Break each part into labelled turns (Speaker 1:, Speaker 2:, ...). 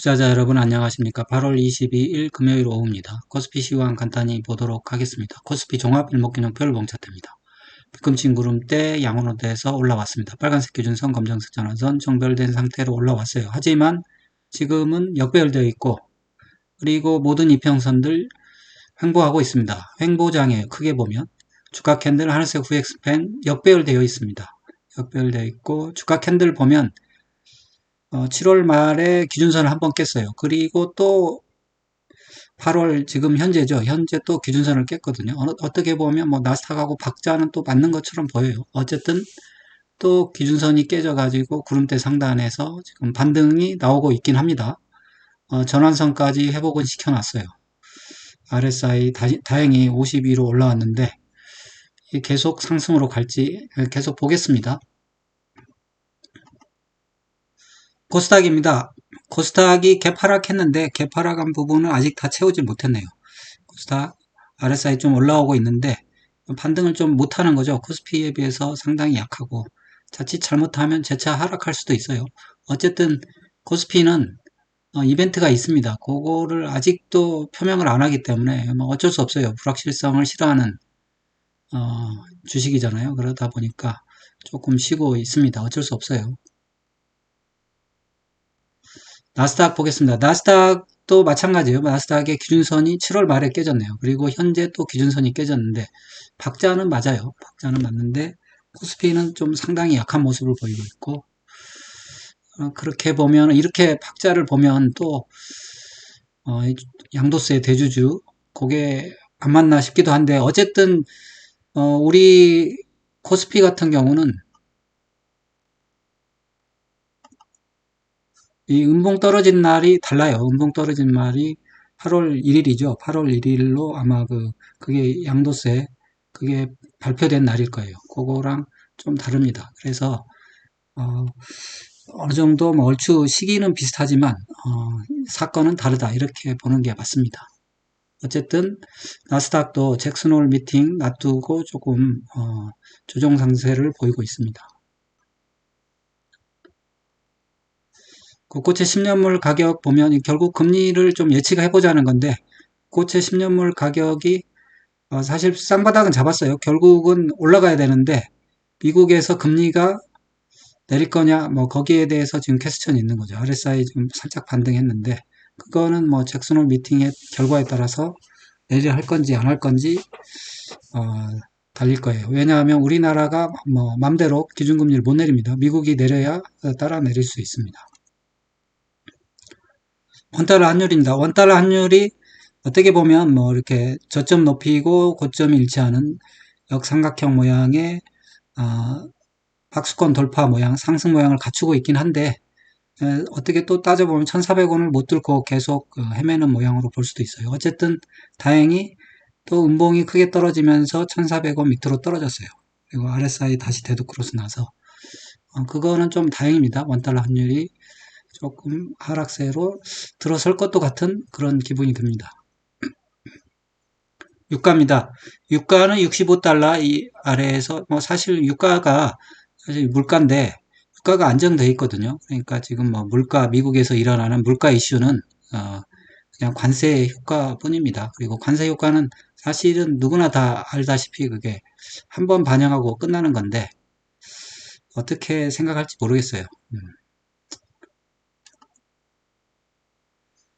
Speaker 1: 투자자 여러분 안녕하십니까. 8월 22일 금요일 오후입니다. 코스피 시황 간단히 보도록 하겠습니다. 코스피 종합 일목균형표 봉 차트입니다. 뒤꿈치 구름대 양호노대에서 올라왔습니다. 빨간색 기준선, 검정색 전환선 정별된 상태로 올라왔어요. 하지만 지금은 역배열되어 있고, 그리고 모든 이평선들 횡보하고 있습니다. 횡보장이에요. 크게 보면 주가 캔들 하늘색 후엑스팬 역배열되어 있습니다. 역배열되어 있고, 주가 캔들 보면 7월 말에 기준선을 한번 깼어요. 그리고 또 8월 지금 현재죠. 현재 또 기준선을 깼거든요. 어떻게 보면 뭐 나스닥하고 박자는 또 맞는 것처럼 보여요. 어쨌든 또 기준선이 깨져가지고 구름대 상단에서 지금 반등이 나오고 있긴 합니다. 전환선까지 회복은 시켜놨어요. RSI 다행히 52로 올라왔는데 계속 상승으로 갈지 계속 보겠습니다. 코스닥입니다. 코스닥이 개파락했는데 개파락한 부분은 아직 다 채우지 못했네요. 코스닥 RSI 좀 올라오고 있는데 반등을 좀 못하는 거죠. 코스피에 비해서 상당히 약하고 자칫 잘못하면 재차 하락할 수도 있어요. 어쨌든 코스피는 이벤트가 있습니다. 그거를 아직도 표명을 안 하기 때문에 뭐 어쩔 수 없어요. 불확실성을 싫어하는 주식이잖아요. 그러다 보니까 조금 쉬고 있습니다. 어쩔 수 없어요. 나스닥 보겠습니다. 나스닥도 마찬가지예요. 나스닥의 기준선이 7월 말에 깨졌네요. 그리고 현재 또 기준선이 깨졌는데 박자는 맞아요. 박자는 맞는데 코스피는 좀 상당히 약한 모습을 보이고 있고, 그렇게 보면 이렇게 박자를 보면 또 양도세 대주주 그게 안 맞나 싶기도 한데, 어쨌든 우리 코스피 같은 경우는 이 음봉 떨어진 날이 달라요. 음봉 떨어진 날이 8월 1일이죠. 8월 1일로 아마 그게 양도세, 그게 발표된 날일 거예요. 그거랑 좀 다릅니다. 그래서, 어느 정도 뭐 얼추 시기는 비슷하지만, 사건은 다르다. 이렇게 보는 게 맞습니다. 어쨌든, 나스닥도 잭슨홀 미팅 놔두고 조금, 조정 상세를 보이고 있습니다. 국고채 10년물 가격 보면 결국 금리를 좀 예측해 보자는 건데, 국고채 10년물 가격이 사실 쌍바닥은 잡았어요. 결국은 올라가야 되는데 미국에서 금리가 내릴 거냐 뭐 거기에 대해서 지금 퀘스천이 있는 거죠. RSI 좀 살짝 반등했는데 그거는 뭐 잭슨홀 미팅의 결과에 따라서 내려 할 건지 안 할 건지 달릴 거예요. 왜냐하면 우리나라가 뭐 맘대로 기준금리를 못 내립니다. 미국이 내려야 따라 내릴 수 있습니다. 원달러 환율입니다. 원달러 환율이 어떻게 보면 뭐 이렇게 저점 높이고 고점이 일치하는 역삼각형 모양의 박스권 돌파 모양, 상승 모양을 갖추고 있긴 한데, 어떻게 또 따져보면 1,400원을 못 뚫고 계속 헤매는 모양으로 볼 수도 있어요. 어쨌든 다행히 또 음봉이 크게 떨어지면서 1,400원 밑으로 떨어졌어요. 그리고 RSI 다시 대두 크로스 나서 그거는 좀 다행입니다. 원달러 환율이 조금 하락세로 들어설 것도 같은 그런 기분이 듭니다. 유가입니다. 유가는 65달러 이 아래에서 뭐 사실 유가가 사실 물가인데 유가가 안정돼 있거든요. 그러니까 지금 뭐 물가 미국에서 일어나는 물가 이슈는 그냥 관세 효과뿐입니다. 그리고 관세 효과는 사실은 누구나 다 알다시피 그게 한번 반영하고 끝나는 건데 어떻게 생각할지 모르겠어요.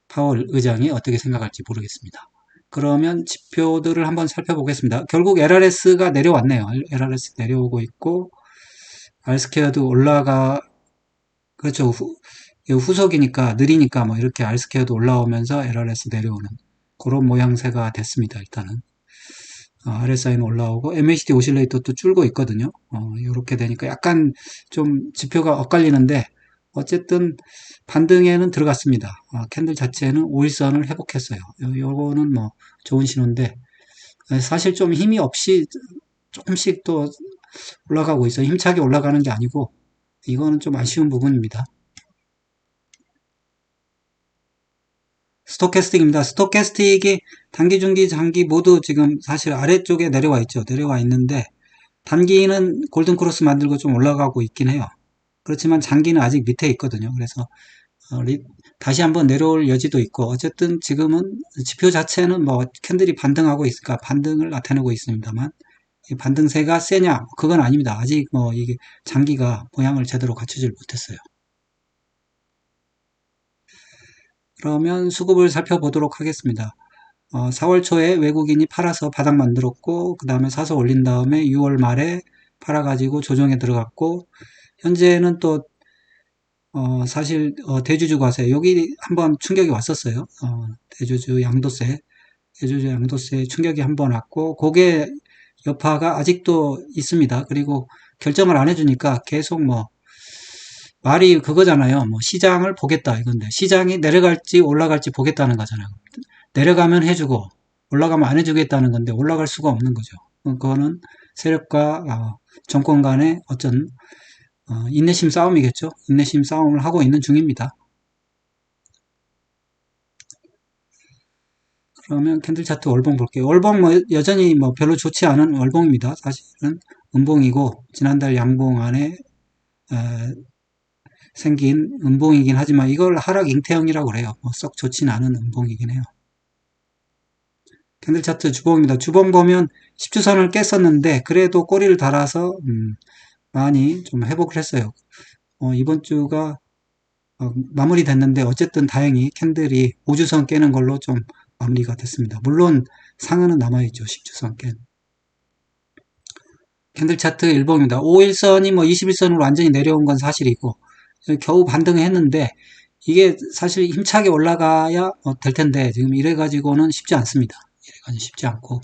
Speaker 1: 파월 의장이 어떻게 생각할지 모르겠습니다. 그러면 지표들을 한번 살펴보겠습니다. 결국 LRS가 내려왔네요. LRS 내려오고 있고 R스퀘어도 그렇죠. 후속이니까 느리니까 뭐 이렇게 R스퀘어도 올라오면서 LRS 내려오는 그런 모양새가 됐습니다. 일단은 RSI는 올라오고 MACD 오실레이터도 줄고 있거든요. 이렇게 되니까 약간 좀 지표가 엇갈리는데 어쨌든 반등에는 들어갔습니다. 캔들 자체는 5일선을 회복했어요. 요거는 뭐 좋은 신호인데 사실 좀 힘이 없이 조금씩 또 올라가고 있어요. 힘차게 올라가는 게 아니고 이거는 좀 아쉬운 부분입니다. 스토캐스틱입니다. 스토캐스틱이 단기, 중기, 장기 모두 지금 사실 아래쪽에 내려와 있죠. 내려와 있는데 단기는 골든크로스 만들고 좀 올라가고 있긴 해요. 그렇지만 장기는 아직 밑에 있거든요. 그래서 어, 다시 한번 내려올 여지도 있고, 어쨌든 지금은 지표 자체는 뭐 캔들이 반등하고 있으니까 반등을 나타내고 있습니다만, 이 반등세가 세냐? 그건 아닙니다. 아직 뭐 이게 장기가 모양을 제대로 갖추질 못했어요. 그러면 수급을 살펴보도록 하겠습니다. 4월 초에 외국인이 팔아서 바닥 만들었고, 그 다음에 사서 올린 다음에 6월 말에 팔아가지고 조정에 들어갔고, 현재는 또 사실 대주주 과세 여기 한번 충격이 왔었어요. 대주주 양도세 충격이 한번 왔고, 그게 여파가 아직도 있습니다. 그리고 결정을 안 해주니까 계속 뭐 말이 그거잖아요. 뭐 시장을 보겠다 이건데, 시장이 내려갈지 올라갈지 보겠다는 거잖아요. 내려가면 해주고 올라가면 안 해주겠다는 건데 올라갈 수가 없는 거죠. 그거는 세력과 정권 간의 어쩐 인내심 싸움이겠죠. 인내심 싸움을 하고 있는 중입니다. 그러면 캔들 차트 월봉 볼게요. 월봉 뭐 여전히 뭐 별로 좋지 않은 월봉입니다. 사실은 음봉이고 지난달 양봉 안에 생긴 음봉이긴 하지만 이걸 하락 잉태형이라고 그래요. 썩 좋진 않은 음봉이긴 해요. 캔들 차트 주봉입니다. 주봉 보면 10주선을 깼었는데 그래도 꼬리를 달아서 많이 좀 회복을 했어요. 이번 주가 마무리됐는데 어쨌든 다행히 캔들이 5주선 깨는 걸로 좀 마무리가 됐습니다. 물론 상한은 남아있죠. 10주선 깬. 캔들 차트 일봉입니다. 5일선이 뭐 21선으로 완전히 내려온 건 사실이고 겨우 반등했는데 이게 사실 힘차게 올라가야 될 텐데 지금 이래가지고는 쉽지 않습니다. 이래가지고 쉽지 않고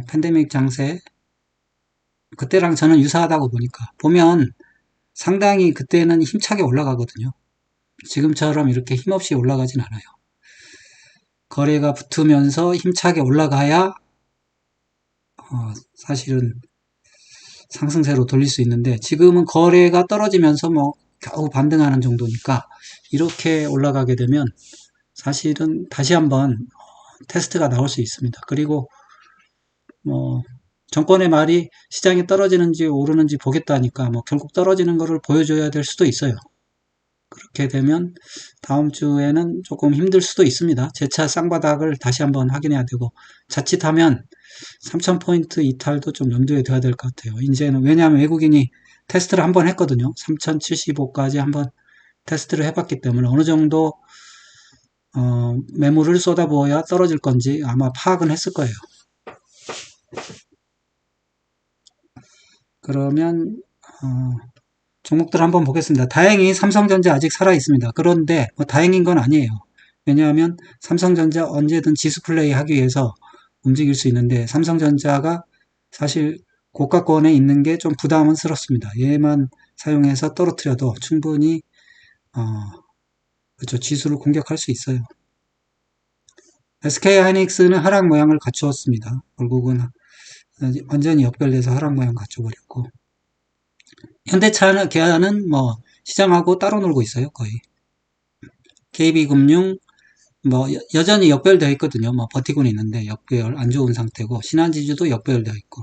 Speaker 1: 팬데믹 장세 그때랑 저는 유사하다고 보니까 보면 상당히 그때는 힘차게 올라가거든요. 지금처럼 이렇게 힘없이 올라가진 않아요. 거래가 붙으면서 힘차게 올라가야 사실은 상승세로 돌릴 수 있는데 지금은 거래가 떨어지면서 뭐 겨우 반등하는 정도니까 이렇게 올라가게 되면 사실은 다시 한번 테스트가 나올 수 있습니다. 그리고 뭐 정권의 말이 시장이 떨어지는지 오르는지 보겠다니까 뭐 결국 떨어지는 거를 보여줘야 될 수도 있어요. 그렇게 되면 다음 주에는 조금 힘들 수도 있습니다. 재차 쌍바닥을 다시 한번 확인해야 되고 자칫하면 3000포인트 이탈도 좀 염두에 둬야 될 것 같아요. 이제는 왜냐하면 외국인이 테스트를 한번 했거든요. 3075까지 한번 테스트를 해봤기 때문에 어느 정도 매물을 쏟아부어야 떨어질 건지 아마 파악은 했을 거예요. 그러면 종목들 한번 보겠습니다. 다행히 삼성전자 아직 살아 있습니다. 그런데 뭐 다행인 건 아니에요. 왜냐하면 삼성전자 언제든 지수 플레이 하기 위해서 움직일 수 있는데 삼성전자가 사실 고가권에 있는 게 좀 부담스럽습니다. 얘만 사용해서 떨어뜨려도 충분히 그렇죠. 지수를 공격할 수 있어요. SK하이닉스는 하락 모양을 갖추었습니다. 결국은 완전히 역별돼서 하락 모양 갖춰버렸고 현대차는 뭐 시장하고 따로 놀고 있어요. 거의. KB금융 뭐 여전히 역별되어 있거든요. 뭐 버티고는 있는데 역별 안 좋은 상태고 신한지주도 역별되어 있고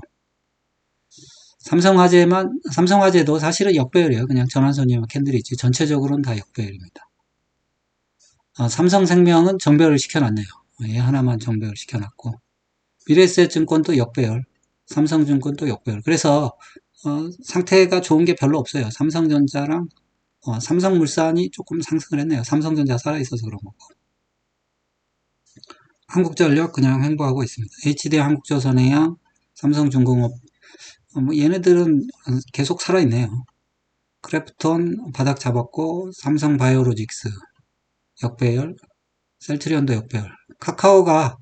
Speaker 1: 삼성화재도 사실은 역배열이에요. 그냥 전환선이면 캔들이지 전체적으로는 다 역배열입니다. 삼성생명은 정배열을 시켜놨네요. 얘 하나만 정배열 시켜놨고 미래에셋증권도 역배열, 삼성증권도 역배열. 그래서 상태가 좋은 게 별로 없어요. 삼성전자랑 삼성물산이 조금 상승을 했네요. 삼성전자 살아있어서 그런 거고. 한국전력 그냥 횡보하고 있습니다. HD 한국조선해양, 삼성중공업 뭐 얘네들은 계속 살아있네요. 크래프톤 바닥 잡았고 삼성바이오로직스 역배열, 셀트리온도 역배열. 카카오가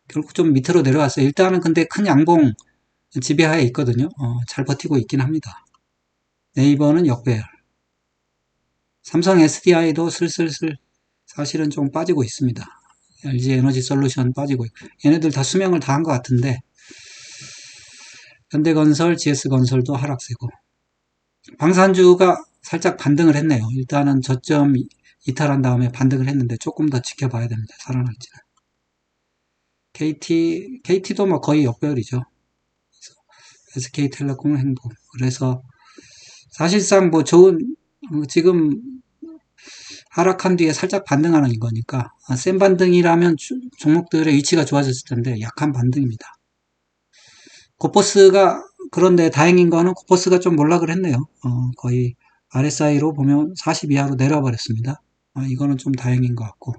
Speaker 1: 결국 좀 밑으로 내려왔어요. 일단은 근데 큰 양봉 지배하에 있거든요. 잘 버티고 있긴 합니다. 네이버는 역배열. 삼성 SDI도 슬슬슬 사실은 좀 빠지고 있습니다. LG 에너지 솔루션 빠지고 있고 얘네들 다 수명을 다 한 것 같은데 현대건설, GS건설도 하락세고 방산주가 살짝 반등을 했네요. 일단은 저점 이탈한 다음에 반등을 했는데 조금 더 지켜봐야 됩니다. 살아날지는. KT도 뭐 거의 역배열이죠. SK텔레콤은 행보. 그래서 사실상 뭐 좋은 지금 하락한 뒤에 살짝 반등하는 거니까 센 반등이라면 종목들의 위치가 좋아졌을 텐데 약한 반등입니다. 코퍼스가 그런데 다행인 거는 코퍼스가 좀 몰락을 했네요. 거의 RSI로 보면 40 이하로 내려와 버렸습니다. 이거는 좀 다행인 것 같고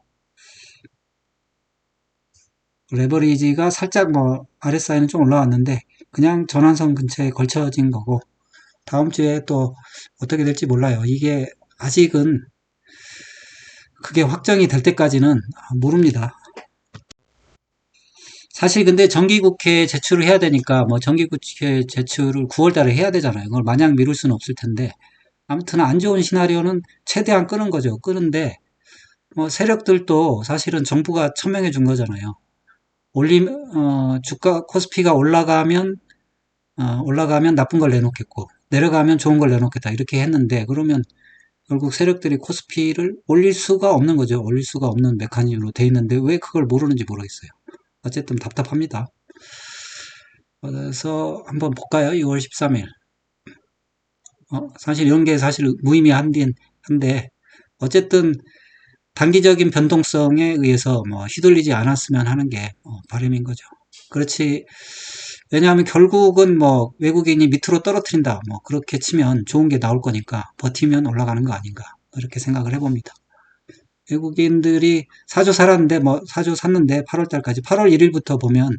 Speaker 1: 레버리지가 살짝 뭐 RSI는 좀 올라왔는데 그냥 전환선 근처에 걸쳐진 거고 다음 주에 또 어떻게 될지 몰라요. 이게 아직은 그게 확정이 될 때까지는 모릅니다. 사실 근데 정기국회 제출을 해야 되니까 뭐 정기국회 제출을 9월 달에 해야 되잖아요. 그걸 마냥 미룰 수는 없을 텐데 아무튼 안 좋은 시나리오는 최대한 끄는 거죠. 끄는데 뭐 세력들도 사실은 정부가 천명해 준 거잖아요. 주가 코스피가 올라가면 나쁜 걸 내놓겠고 내려가면 좋은 걸 내놓겠다 이렇게 했는데 그러면 결국 세력들이 코스피를 올릴 수가 없는 거죠. 올릴 수가 없는 메커니즘으로 돼 있는데 왜 그걸 모르는지 모르겠어요. 어쨌든 답답합니다. 그래서 한번 볼까요? 6월 13일. 사실 이런 게 사실 무의미한데 어쨌든 단기적인 변동성에 의해서 뭐 휘둘리지 않았으면 하는 게 바람인 거죠. 그렇지. 왜냐하면 결국은 뭐 외국인이 밑으로 떨어뜨린다. 뭐 그렇게 치면 좋은 게 나올 거니까 버티면 올라가는 거 아닌가. 이렇게 생각을 해봅니다. 외국인들이 사조 살았는데 뭐 사조 샀는데 8월 달까지 8월 1일부터 보면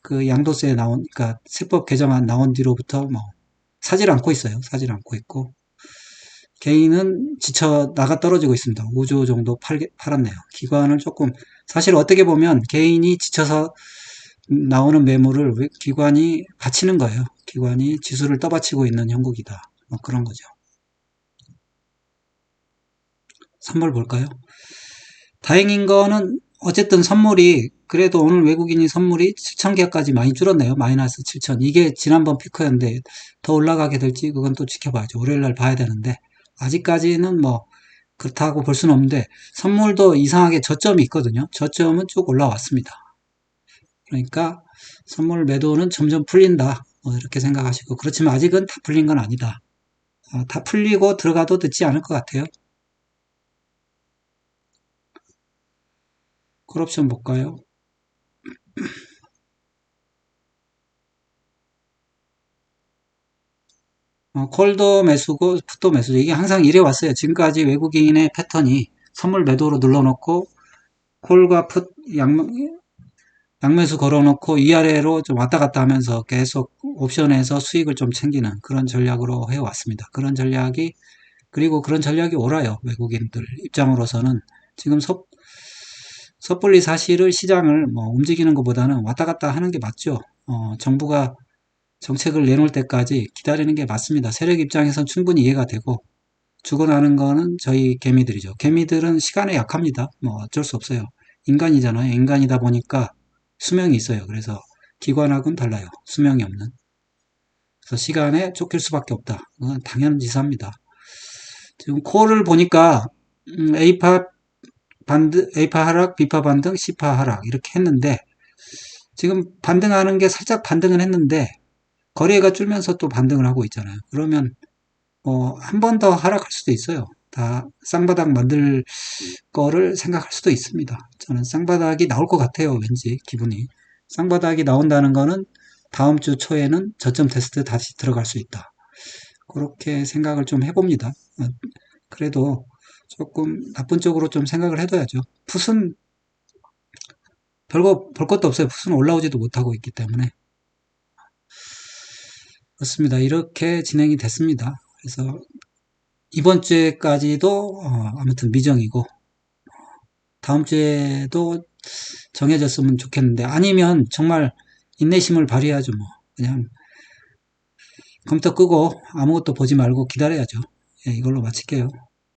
Speaker 1: 그 양도세 그러니까 세법 개정안 나온 뒤로부터 뭐 사질 않고 있어요. 사질 않고 있고 개인은 지쳐 나가 떨어지고 있습니다. 5조 정도 팔았네요. 기관을 조금 사실 어떻게 보면 개인이 지쳐서 나오는 매물을 기관이 받치는 거예요. 기관이 지수를 떠받치고 있는 형국이다. 뭐 그런 거죠. 선물 볼까요? 다행인 거는 어쨌든 선물이 그래도 오늘 외국인이 선물이 7,000개까지 많이 줄었네요. 마이너스 7,000. 이게 지난번 피크였는데 더 올라가게 될지 그건 또 지켜봐야죠. 월요일날 봐야 되는데 아직까지는 뭐 그렇다고 볼 수는 없는데 선물도 이상하게 저점이 있거든요. 저점은 쭉 올라왔습니다. 그러니까 선물 매도는 점점 풀린다. 이렇게 생각하시고 그렇지만 아직은 다 풀린 건 아니다. 다 풀리고 들어가도 늦지 않을 것 같아요. 콜옵션 볼까요? 콜도 매수고 풋도 매수죠. 이게 항상 이래 왔어요. 지금까지 외국인의 패턴이 선물 매도로 눌러놓고 콜과 풋 양매수 걸어놓고 위아래로 좀 왔다 갔다 하면서 계속 옵션에서 수익을 좀 챙기는 그런 전략으로 해왔습니다. 그리고 그런 전략이 옳아요. 외국인들 입장으로서는 지금 섣불리 사실을 시장을 뭐 움직이는 것보다는 왔다 갔다 하는 게 맞죠. 정부가 정책을 내놓을 때까지 기다리는 게 맞습니다. 세력 입장에선 충분히 이해가 되고 죽어나는 거는 저희 개미들이죠. 개미들은 시간에 약합니다. 뭐 어쩔 수 없어요. 인간이잖아요. 인간이다 보니까 수명이 있어요. 그래서 기관하고는 달라요. 수명이 없는. 그래서 시간에 쫓길 수밖에 없다. 그건 당연지사입니다. 지금 콜을 보니까 A파 A파 하락, B파 반등, C파 하락 이렇게 했는데 지금 반등하는 게 살짝 반등은 했는데 거래가 줄면서 또 반등을 하고 있잖아요. 그러면 한 번 더 하락할 수도 있어요. 다 쌍바닥 만들 거를 생각할 수도 있습니다. 저는 쌍바닥이 나올 것 같아요. 왠지 기분이. 쌍바닥이 나온다는 거는 다음 주 초에는 저점 테스트 다시 들어갈 수 있다. 그렇게 생각을 좀 해봅니다. 그래도 조금 나쁜 쪽으로 좀 생각을 해둬야죠. 풋은 별거 볼 것도 없어요. 풋은 올라오지도 못하고 있기 때문에. 그렇습니다. 이렇게 진행이 됐습니다. 그래서 이번 주에까지도 아무튼 미정이고 다음 주에도 정해졌으면 좋겠는데 아니면 정말 인내심을 발휘하죠. 뭐 그냥 컴퓨터 끄고 아무것도 보지 말고 기다려야죠. 예, 이걸로 마칠게요.